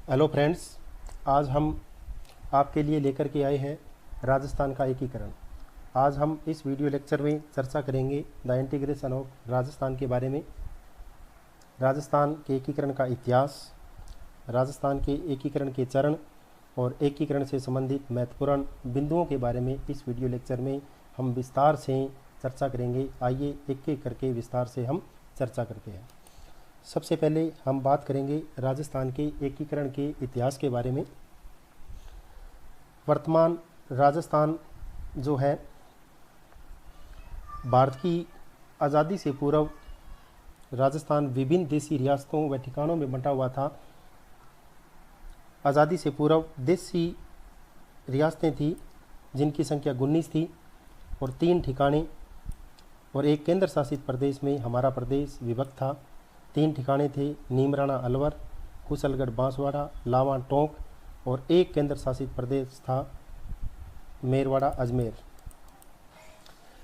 Hello friends, आज हम आपके लिए लेकर के आए हैं राजस्थान का एकीकरण। आज हम इस वीडियो लेक्चर में चर्चा करेंगे द इंटीग्रेशन ऑफ राजस्थान के बारे में, राजस्थान के एकीकरण का इतिहास, राजस्थान के एकीकरण के चरण और एकीकरण से संबंधित महत्वपूर्ण बिंदुओं के बारे में इस वीडियो लेक्चर में हम विस्तार से चर्चा करेंगे। आइए एक एक करके विस्तार से हम चर्चा करते हैं। सबसे पहले हम बात करेंगे राजस्थान के एकीकरण के इतिहास के बारे में। वर्तमान राजस्थान जो है, भारत की आज़ादी से पूर्व राजस्थान विभिन्न देशी रियासतों व ठिकानों में बंटा हुआ था। आज़ादी से पूर्व देशी रियासतें थी जिनकी संख्या 19 थी और 3 ठिकाने और एक केंद्र शासित प्रदेश में हमारा प्रदेश विभक्त था। 3 ठिकाने थे, नीमराणा अलवर, कुशलगढ़ बांसवाड़ा, लावा टोंक और एक केंद्र शासित प्रदेश था मेरवाड़ा अजमेर।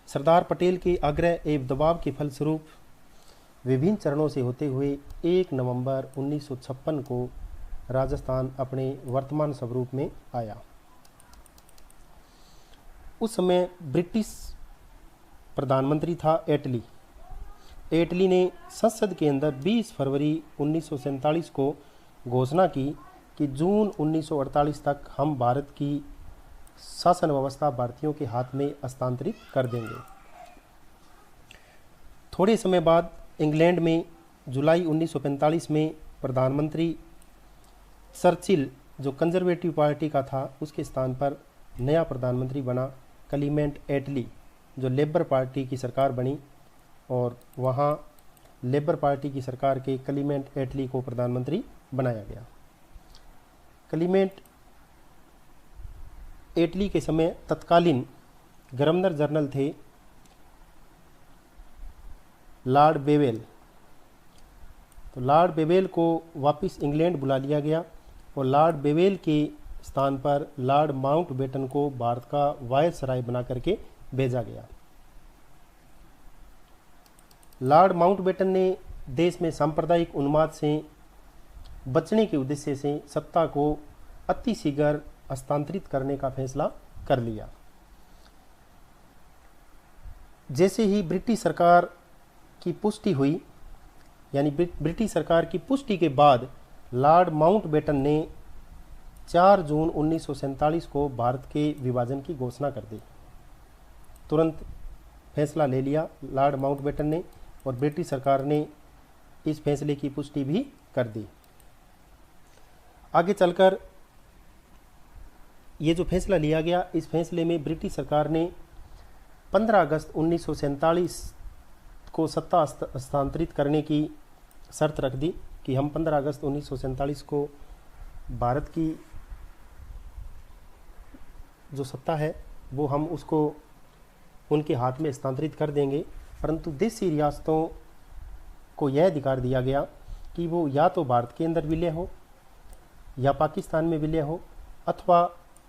सरदार पटेल के आग्रह एवं दबाव के फलस्वरूप विभिन्न चरणों से होते हुए 1 नवंबर 1956 को राजस्थान अपने वर्तमान स्वरूप में आया। उस समय ब्रिटिश प्रधानमंत्री था एटली। एटली ने संसद के अंदर 20 फरवरी 1947 को घोषणा की कि जून 1948 तक हम भारत की शासन व्यवस्था भारतीयों के हाथ में हस्तांतरित कर देंगे। थोड़े समय बाद इंग्लैंड में जुलाई 1945 में प्रधानमंत्री चर्चिल, जो कंजर्वेटिव पार्टी का था, उसके स्थान पर नया प्रधानमंत्री बना क्लीमेंट एटली, जो लेबर पार्टी की सरकार बनी और वहाँ लेबर पार्टी की सरकार के क्लीमेंट एटली को प्रधानमंत्री बनाया गया। क्लीमेंट एटली के समय तत्कालीन गवर्नर जनरल थे लॉर्ड बेवेल। तो लॉर्ड बेवेल को वापस इंग्लैंड बुला लिया गया और लॉर्ड बेवेल के स्थान पर लॉर्ड माउंटबेटन को भारत का वायसराय बना करके भेजा गया। लॉर्ड माउंटबेटन ने देश में सांप्रदायिक उन्माद से बचने के उद्देश्य से सत्ता को अति शीघ्र हस्तांतरित करने का फैसला कर लिया। जैसे ही ब्रिटिश सरकार की पुष्टि हुई, यानी ब्रिटिश सरकार की पुष्टि के बाद लॉर्ड माउंटबेटन ने 4 जून 1947 को भारत के विभाजन की घोषणा कर दी। तुरंत फैसला ले लिया लॉर्ड माउंटबेटन ने और ब्रिटिश सरकार ने इस फैसले की पुष्टि भी कर दी। आगे चलकर ये जो फैसला लिया गया, इस फैसले में ब्रिटिश सरकार ने 15 अगस्त 1947 को सत्ता हस्तांतरित करने की शर्त रख दी कि हम 15 अगस्त 1947 को भारत की जो सत्ता है वो हम उसको उनके हाथ में हस्तांतरित कर देंगे। परंतु देशी रियासतों को यह अधिकार दिया गया कि वो या तो भारत के अंदर विलय हो या पाकिस्तान में विलय हो अथवा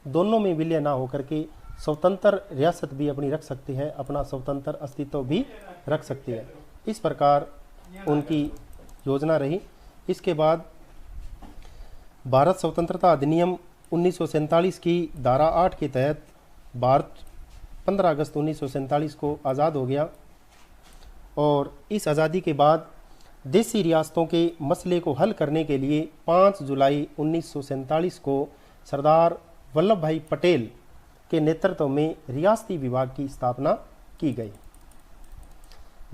दोनों में विलय ना होकर के स्वतंत्र रियासत भी अपनी रख सकती है, अपना स्वतंत्र अस्तित्व भी रख सकती है। इस प्रकार उनकी योजना रही। इसके बाद भारत स्वतंत्रता अधिनियम 1947 की धारा 8 के तहत भारत 15 अगस्त 1947 को आज़ाद हो गया और इस आज़ादी के बाद देशी रियासतों के मसले को हल करने के लिए 5 जुलाई 1947 को सरदार वल्लभ भाई पटेल के नेतृत्व में रियासती विभाग की स्थापना की गई।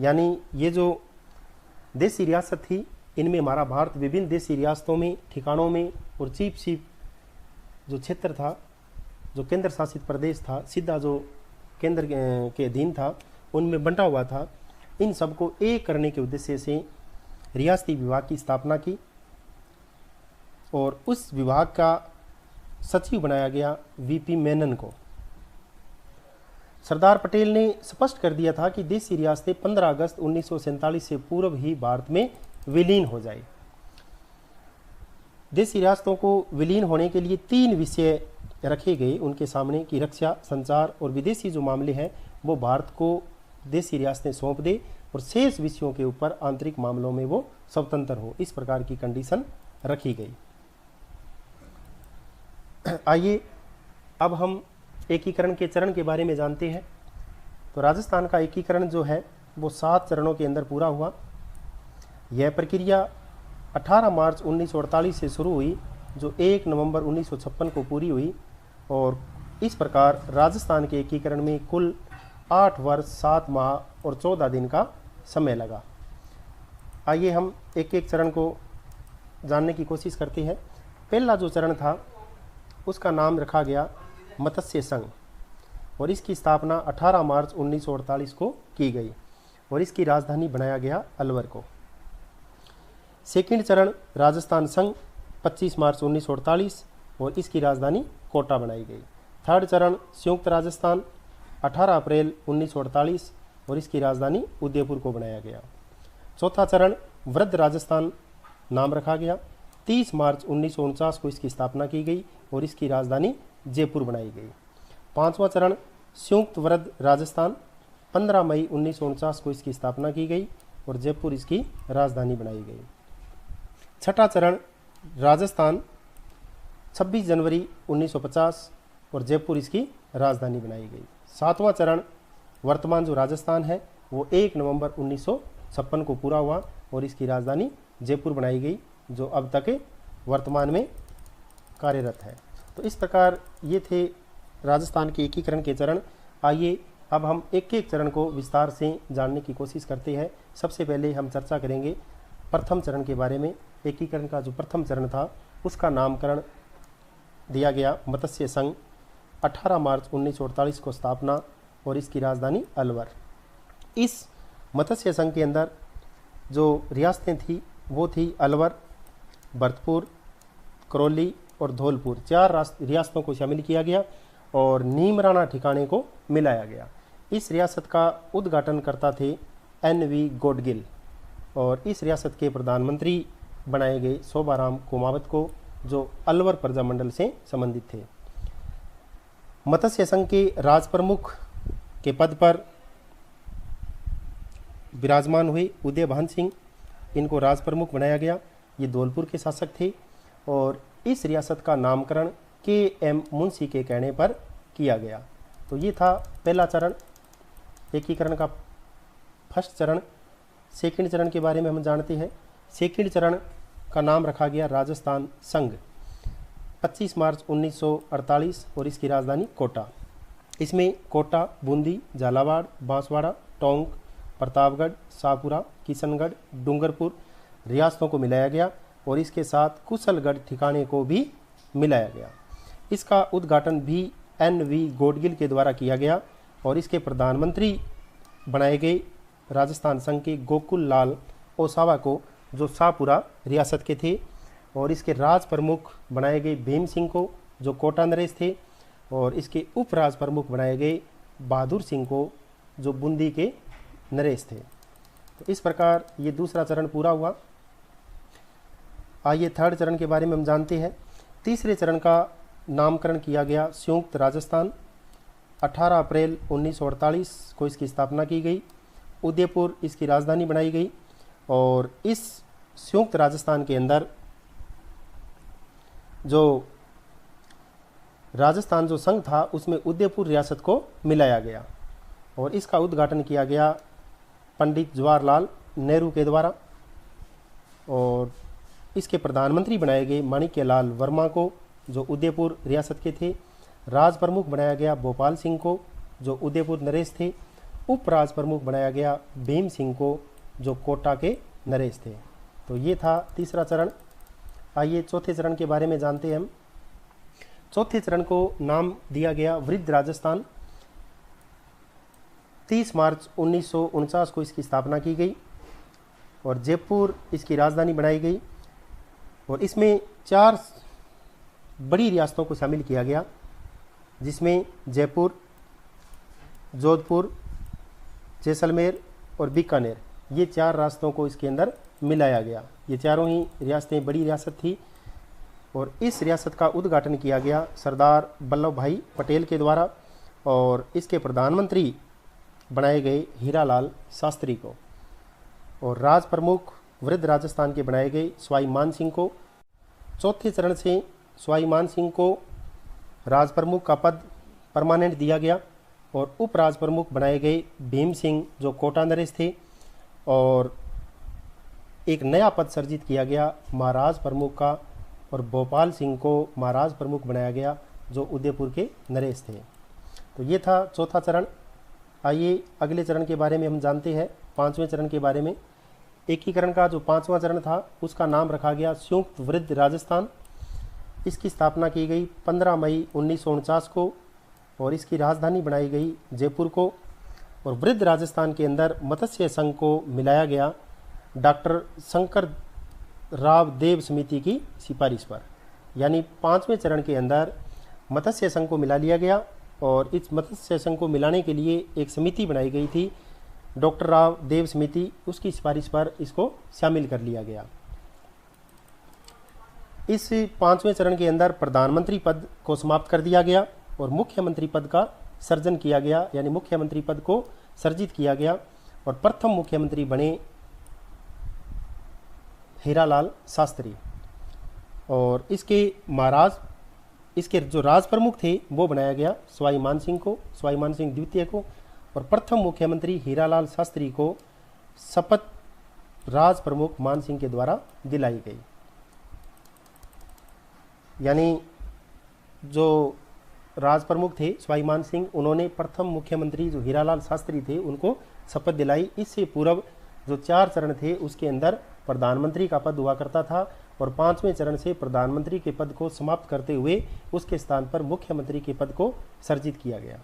यानी ये जो देशी रियासत थी, इनमें हमारा भारत विभिन्न देशी रियासतों में, ठिकानों में और चीफ जो क्षेत्र था, जो केंद्र शासित प्रदेश था, सीधा जो केंद्र के अधीन था, उनमें बंटा हुआ था। इन सबको एक करने के उद्देश्य से रियासती विभाग की स्थापना की और उस विभाग का सचिव बनाया गया वीपी मेनन को। सरदार पटेल ने स्पष्ट कर दिया था कि देशी रियासतें 15 अगस्त 1947 से पूर्व ही भारत में विलीन हो जाए। देशी रियासतों को विलीन होने के लिए 3 विषय रखे गए उनके सामने कि रक्षा, संचार और विदेशी जो मामले हैं वो भारत को देशी रियासतें सौंप दे और शेष विषयों के ऊपर आंतरिक मामलों में वो स्वतंत्र हो। इस प्रकार की कंडीशन रखी गई। आइए अब हम एकीकरण के चरण के बारे में जानते हैं। तो राजस्थान का एकीकरण जो है वो 7 चरणों के अंदर पूरा हुआ। यह प्रक्रिया 18 मार्च 1948 से शुरू हुई, जो 1 नवंबर 1956 को पूरी हुई। और इस प्रकार राजस्थान के एकीकरण में कुल 8 वर्ष 7 माह और 14 दिन का समय लगा। आइए हम एक एक चरण को जानने की कोशिश करते हैं। पहला जो चरण था उसका नाम रखा गया मत्स्य संघ, और इसकी स्थापना 18 मार्च 1948 को की गई और इसकी राजधानी बनाया गया अलवर को। सेकंड चरण राजस्थान संघ 25 मार्च 1948 और इसकी राजधानी कोटा बनाई गई। थर्ड चरण संयुक्त राजस्थान 18 अप्रैल 1948 और इसकी राजधानी उदयपुर को बनाया गया। चौथा चरण वृद्ध राजस्थान नाम रखा गया। 30 मार्च 1949 को इसकी स्थापना की गई और इसकी राजधानी जयपुर बनाई गई। पांचवा चरण संयुक्त वृद्ध राजस्थान 15 मई 1949 को इसकी स्थापना की गई और जयपुर इसकी राजधानी बनाई गई। छठा चरण राजस्थान 26 जनवरी 1950 और जयपुर इसकी राजधानी बनाई गई। सातवां चरण वर्तमान जो राजस्थान है वो 1 नवंबर 1956 को पूरा हुआ और इसकी राजधानी जयपुर बनाई गई, जो अब तक वर्तमान में कार्यरत है। तो इस प्रकार ये थे राजस्थान के एकीकरण के चरण। आइए अब हम एक एक चरण को विस्तार से जानने की कोशिश करते हैं। सबसे पहले हम चर्चा करेंगे प्रथम चरण के बारे में। एकीकरण का जो प्रथम चरण था उसका नामकरण दिया गया मत्स्य संघ। 18 मार्च 1948 को स्थापना और इसकी राजधानी अलवर। इस मत्स्य संघ के अंदर जो रियासतें थी वो थी अलवर, भरतपुर, करौली और धौलपुर। 4 रियासतों को शामिल किया गया और नीमराना ठिकाने को मिलाया गया। इस रियासत का उद्घाटनकर्ता थे NV गोडगिल और इस रियासत के प्रधानमंत्री बनाए गए शोभाराम कुमावत को, जो अलवर प्रजामंडल से संबंधित थे। मत्स्य संघ के राज प्रमुख के पद पर विराजमान हुए उदय भान सिंह, इनको राज प्रमुख बनाया गया। ये धौलपुर के शासक थे और इस रियासत का नामकरण KM मुंशी के कहने पर किया गया। तो ये था पहला चरण, एकीकरण का फर्स्ट चरण। सेकंड चरण के बारे में हम जानते हैं। सेकंड चरण का नाम रखा गया राजस्थान संघ। 25 मार्च 1948 और इसकी राजधानी कोटा। इसमें कोटा, बूंदी, झालावाड़, बांसवाड़ा, टोंक, प्रतापगढ़, शाहपुरा, किशनगढ़, डूंगरपुर रियासतों को मिलाया गया और इसके साथ कुशलगढ़ ठिकाने को भी मिलाया गया। इसका उद्घाटन भी NV गोडगिल के द्वारा किया गया और इसके प्रधानमंत्री बनाए गए राजस्थान संघ के गोकुल लाल ओसावा को, जो शाहपुरा रियासत के थे, और इसके राज प्रमुख बनाए गए भीम सिंह को, जो कोटा नरेश थे, और इसके उपराज प्रमुख बनाए गए बहादुर सिंह को, जो बूंदी के नरेश थे। तो इस प्रकार ये दूसरा चरण पूरा हुआ। आइए थर्ड चरण के बारे में हम जानते हैं। तीसरे चरण का नामकरण किया गया संयुक्त राजस्थान। 18 अप्रैल 1948 को इसकी स्थापना की गई। उदयपुर इसकी राजधानी बनाई गई और इस संयुक्त राजस्थान के अंदर जो राजस्थान जो संघ था उसमें उदयपुर रियासत को मिलाया गया और इसका उद्घाटन किया गया पंडित जवाहरलाल नेहरू के द्वारा और इसके प्रधानमंत्री बनाए गए माणिक्यलाल वर्मा को, जो उदयपुर रियासत के थे। राज प्रमुख बनाया गया भोपाल सिंह को, जो उदयपुर नरेश थे। उपराज प्रमुख बनाया गया भीम सिंह को, जो कोटा के नरेश थे। तो ये था तीसरा चरण। आइए चौथे चरण के बारे में जानते हैं हम। चौथे चरण को नाम दिया गया वृद्ध राजस्थान। 30 मार्च 1949 को इसकी स्थापना की गई और जयपुर इसकी राजधानी बनाई गई और इसमें 4 बड़ी रियासतों को शामिल किया गया, जिसमें जयपुर, जोधपुर, जैसलमेर और बीकानेर, ये 4 रियासतों को इसके अंदर मिलाया गया। ये चारों ही रियासतें बड़ी रियासत थी और इस रियासत का उद्घाटन किया गया सरदार वल्लभ भाई पटेल के द्वारा और इसके प्रधानमंत्री बनाए गए हीरालाल शास्त्री को और राज प्रमुख वृद्ध राजस्थान के बनाए गए स्वाई मान सिंह को। चौथे चरण से स्वाई मान सिंह को राज प्रमुख का पद परमानेंट दिया गया और उप राज प्रमुख बनाए गए भीम सिंह जो कोटा नरेश थे, और एक नया पद सर्जित किया गया महाराज प्रमुख का, और भोपाल सिंह को महाराज प्रमुख बनाया गया जो उदयपुर के नरेश थे। तो ये था चौथा चरण। आइए अगले चरण के बारे में हम जानते हैं, पांचवें चरण के बारे में। एकीकरण का जो पांचवा चरण था उसका नाम रखा गया संयुक्त वृद्ध राजस्थान। इसकी स्थापना की गई 15 मई 1949 को और इसकी राजधानी बनाई गई जयपुर को। और वृद्ध राजस्थान के अंदर मत्स्य संघ को मिलाया गया डॉक्टर शंकर राव देव समिति की सिफारिश पर। यानी पांचवें चरण के अंदर मत्स्य संघ को मिला लिया गया और इस मत्स्य संघ को मिलाने के लिए एक समिति बनाई गई थी डॉक्टर राव देव समिति, उसकी सिफारिश पर इसको शामिल कर लिया गया। इस पांचवें चरण के अंदर प्रधानमंत्री पद को समाप्त कर दिया गया और मुख्यमंत्री पद का सर्जन किया गया, यानी मुख्यमंत्री पद को सर्जित किया गया और प्रथम मुख्यमंत्री बने हीरालाल शास्त्री। और इसके जो राज प्रमुख थे वो बनाया गया सवाई मान सिंह द्वितीय को, और प्रथम मुख्यमंत्री हीरालाल शास्त्री को शपथ राज प्रमुख मान सिंह के द्वारा दिलाई गई। यानी जो राज प्रमुख थे सवाई मान सिंह, उन्होंने प्रथम मुख्यमंत्री जो हीरालाल शास्त्री थे उनको शपथ दिलाई। इससे पूर्व जो 4 चरण थे उसके अंदर प्रधानमंत्री का पद हुआ करता था और पांचवें चरण से प्रधानमंत्री के पद को समाप्त करते हुए उसके स्थान पर मुख्यमंत्री के पद को सर्जित किया गया।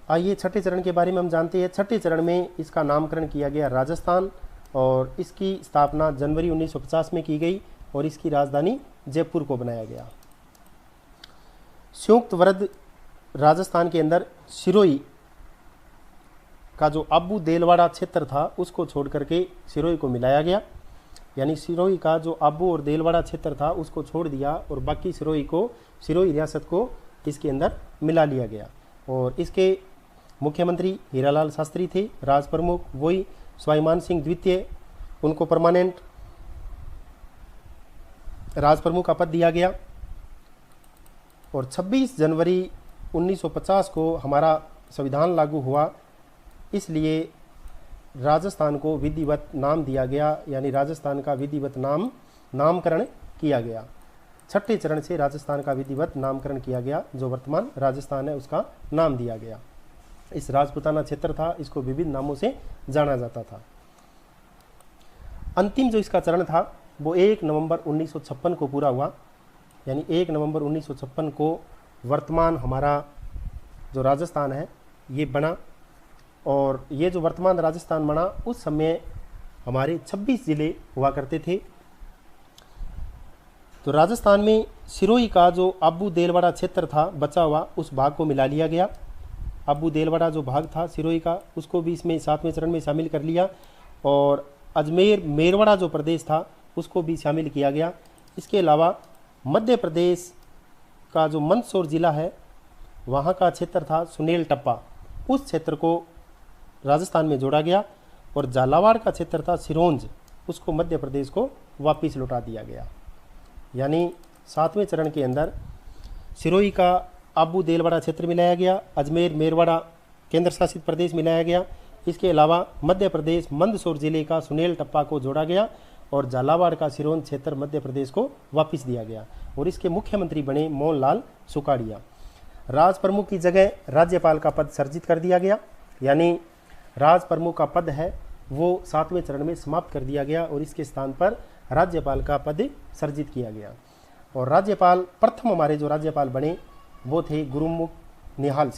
आइए छठे चरण के बारे में हम जानते हैं। छठे चरण में इसका नामकरण किया गया राजस्थान और इसकी स्थापना जनवरी 1950 में की गई और इसकी राजधानी जयपुर को बनाया गया। संयुक्त वृद्ध राजस्थान के अंदर सिरोही का जो अब्बू देलवाड़ा क्षेत्र था उसको छोड़ करके सिरोही को मिलाया गया। यानी सिरोही का जो अब्बू और देलवाड़ा क्षेत्र था उसको छोड़ दिया और बाकी सिरोही रियासत को इसके अंदर मिला लिया गया। और इसके मुख्यमंत्री हीरालाल शास्त्री थे, राज प्रमुख वही सवाई मान सिंह द्वितीय, उनको परमानेंट राज प्रमुख का पद दिया गया। और 26 जनवरी 1950 को हमारा संविधान लागू हुआ, इसलिए राजस्थान को विधिवत नाम दिया गया, यानी राजस्थान का विधिवत नामकरण किया गया। छठे चरण से राजस्थान का विधिवत नामकरण किया गया, जो वर्तमान राजस्थान है उसका नाम दिया गया। इस राजपूताना क्षेत्र था, इसको विभिन्न नामों से जाना जाता था। अंतिम जो इसका चरण था वो 1 नवंबर 1956 को पूरा हुआ। यानी 1 नवंबर 1956 को वर्तमान हमारा जो राजस्थान है ये बना। और ये जो वर्तमान राजस्थान बना उस समय हमारे 26 जिले हुआ करते थे। तो राजस्थान में सिरोही का जो अब्बू देलवाड़ा क्षेत्र था बचा हुआ, उस भाग को मिला लिया गया। अब्बू देलवाड़ा जो भाग था सिरोही का उसको भी इसमें 7वें चरण में शामिल कर लिया। और अजमेर मेरवाड़ा जो प्रदेश था उसको भी शामिल किया गया। इसके अलावा मध्य प्रदेश का जो मंदसौर जिला है वहाँ का क्षेत्र था सुनेल टप्पा, उस क्षेत्र को राजस्थान में जोड़ा गया। और झालावाड़ का क्षेत्र था सिरोंज, उसको मध्य प्रदेश को वापस लौटा दिया गया। यानी 7वें चरण के अंदर सिरोही का अब्बू देलवाड़ा क्षेत्र मिलाया गया, अजमेर मेरवाड़ा केंद्र शासित प्रदेश मिलाया गया। इसके अलावा मध्य प्रदेश मंदसौर जिले का सुनेल टप्पा को जोड़ा गया और झालावाड़ का सिरोंज क्षेत्र मध्य प्रदेश को वापस दिया गया। और इसके मुख्यमंत्री बने मोहनलाल सुखाड़िया। राज प्रमुख की जगह राज्यपाल का पद सर्जित कर दिया गया। यानी राज प्रमुख का पद है वो 7वें चरण में समाप्त कर दिया गया और इसके स्थान पर राज्यपाल का पद सर्जित किया गया। और राज्यपाल प्रथम हमारे जो राज्यपाल बने वो थे गुरुमुख निहाल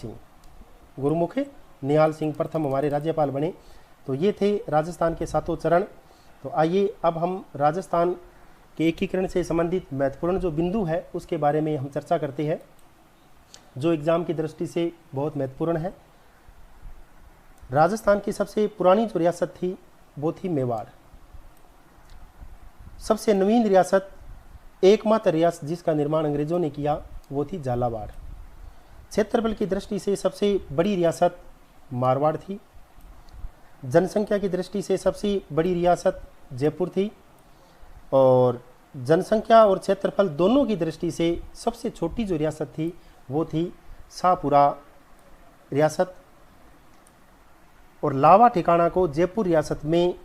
सिंह प्रथम हमारे राज्यपाल बने। तो ये थे राजस्थान के 7 चरण। तो आइए अब हम राजस्थान के एकीकरण से संबंधित महत्वपूर्ण जो बिंदु है उसके बारे में हम चर्चा करते हैं, जो एग्जाम की दृष्टि से बहुत महत्वपूर्ण है। राजस्थान की सबसे पुरानी जो रियासत थी वो थी मेवाड़। सबसे नवीन रियासत, एकमात्र रियासत जिसका निर्माण अंग्रेजों ने किया वो थी झालावाड़। क्षेत्रफल की दृष्टि से सबसे बड़ी रियासत मारवाड़ थी। जनसंख्या की दृष्टि से सबसे बड़ी रियासत जयपुर थी। और जनसंख्या और क्षेत्रफल दोनों की दृष्टि से सबसे छोटी जो रियासत थी वो थी शाहपुरा रियासत, और लावा ठिकाना को जयपुर रियासत में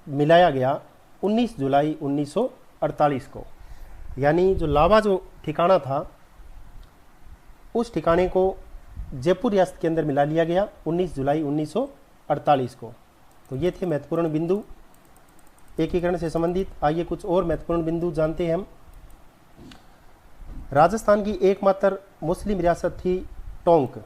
मिलाया गया 19 जुलाई 1948 को। यानी जो लावा जो ठिकाना था उस ठिकाने को जयपुर रियासत के अंदर मिला लिया गया 19 जुलाई 1948 को। तो ये थे महत्वपूर्ण बिंदु एकीकरण से संबंधित। आइए कुछ और महत्वपूर्ण बिंदु जानते हैं हम। राजस्थान की एकमात्र मुस्लिम रियासत थी टोंक,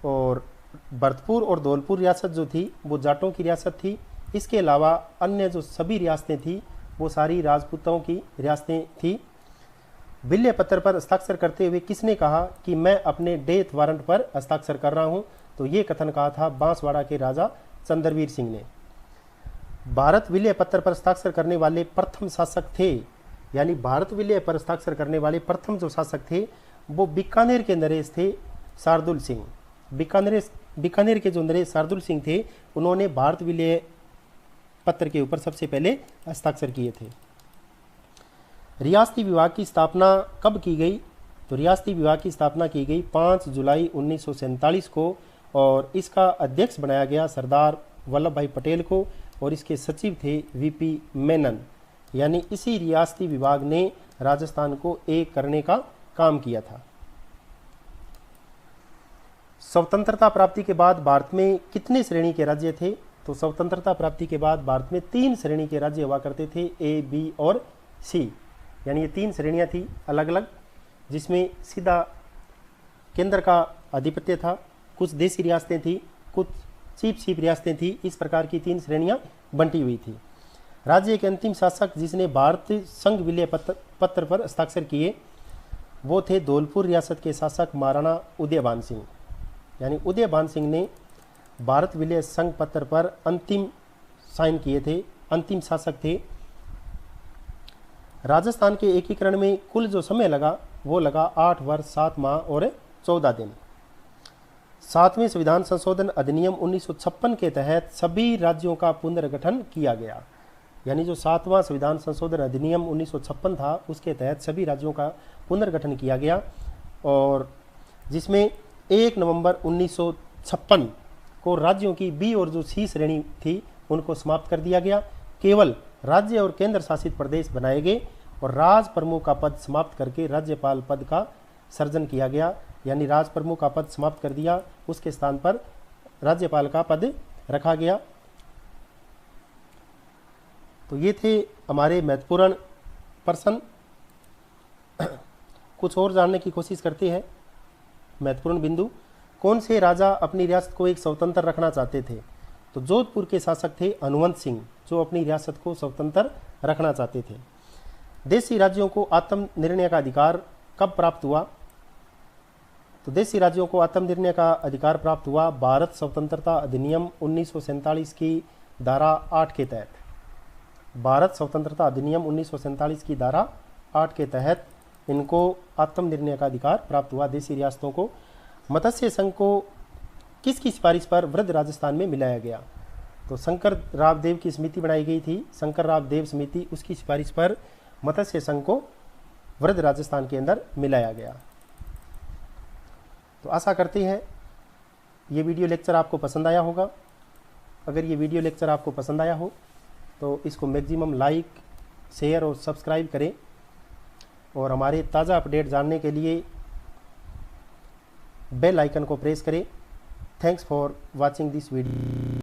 और भरतपुर और धौलपुर रियासत जो थी वो जाटों की रियासत थी। इसके अलावा अन्य जो सभी रियासतें थी वो सारी राजपूतों की रियासतें थी। विल्य पत्र पर हस्ताक्षर करते हुए किसने कहा कि मैं अपने डेथ वारंट पर हस्ताक्षर कर रहा हूं? तो ये कथन कहा था बांसवाड़ा के राजा चंद्रवीर सिंह ने। भारत विलय पत्र पर हस्ताक्षर करने वाले प्रथम शासक थे, यानी भारत विलय पर हस्ताक्षर करने वाले प्रथम जो शासक थे वो बीकानेर के नरेश थे शार्दुल सिंह। बीकानेर के जो नरेश शार्दुल सिंह थे उन्होंने भारत विलय पत्र के ऊपर सबसे पहले हस्ताक्षर किए थे। रियासती विभाग की स्थापना कब की गई? तो रियासती विभाग की स्थापना की गई 5 जुलाई 1947 को, और इसका अध्यक्ष बनाया गया सरदार वल्लभ भाई पटेल को, और इसके सचिव थे वीपी मेनन। यानी इसी रियासती विभाग ने राजस्थान को एक करने का काम किया था। स्वतंत्रता प्राप्ति के बाद भारत में कितने श्रेणी के राज्य थे? तो स्वतंत्रता प्राप्ति के बाद भारत में 3 श्रेणी के राज्य हुआ करते थे, ए, बी और सी। यानी ये 3 श्रेणियां थी अलग अलग, जिसमें सीधा केंद्र का आधिपत्य था, कुछ देसी रियासतें थी, कुछ चीप रियासतें थी। इस प्रकार की 3 श्रेणियां बंटी हुई थी। राज्य के अंतिम शासक जिसने भारत संघ विलय पत्र पर हस्ताक्षर किए वो थे धौलपुर रियासत के शासक महाराणा उदयभान सिंह। यानी उदयभान सिंह ने भारत विलय संघ पत्र पर अंतिम साइन किए थे, अंतिम शासक थे। राजस्थान के एकीकरण में कुल जो समय लगा वो लगा 8 वर्ष 7 माह और 14 दिन। 7वें संविधान संशोधन अधिनियम 1956 के तहत सभी राज्यों का पुनर्गठन किया गया। यानी जो 7वां संविधान संशोधन अधिनियम 1956 था उसके तहत सभी राज्यों का पुनर्गठन किया गया, और जिसमें 1 नवंबर 1956 को राज्यों की बी और जो सी श्रेणी थी उनको समाप्त कर दिया गया। केवल राज्य और केंद्र शासित प्रदेश बनाए गए, और राज प्रमुख का पद समाप्त करके राज्यपाल पद का सृजन किया गया। यानी राज प्रमुख का पद समाप्त कर दिया, उसके स्थान पर राज्यपाल का पद रखा गया। तो ये थे हमारे महत्वपूर्ण प्रश्न। कुछ और जानने की कोशिश करते हैं। महत्वपूर्ण बिंदु, कौन से राजा अपनी रियासत को एक स्वतंत्र रखना चाहते थे? तो जोधपुर के शासक थे हनुमंत सिंह, जो अपनी रियासत को स्वतंत्र रखना चाहते थे। देशी राज्यों को आत्मनिर्णय का अधिकार कब प्राप्त हुआ? तो देशी राज्यों को आत्मनिर्णय का अधिकार प्राप्त हुआ भारत स्वतंत्रता अधिनियम 1947 की धारा 8 के तहत। भारत स्वतंत्रता अधिनियम 1947 की धारा 8 के तहत इनको आत्मनिर्णय का अधिकार प्राप्त हुआ देशी रियासतों को। मत्स्य संघ को किसकी सिफारिश पर वृद्ध राजस्थान में मिलाया गया? तो शंकर राव देव की समिति बनाई गई थी, शंकर राव देव समिति, उसकी सिफारिश पर मत्स्य संघ को वृद्ध राजस्थान के अंदर मिलाया गया। तो आशा करते हैं ये वीडियो लेक्चर आपको पसंद आया होगा। अगर ये वीडियो लेक्चर आपको पसंद आया हो तो इसको मैक्सिमम लाइक, शेयर और सब्सक्राइब करें, और हमारे ताज़ा अपडेट जानने के लिए बेल आइकन को प्रेस करें। Thanks for watching this video.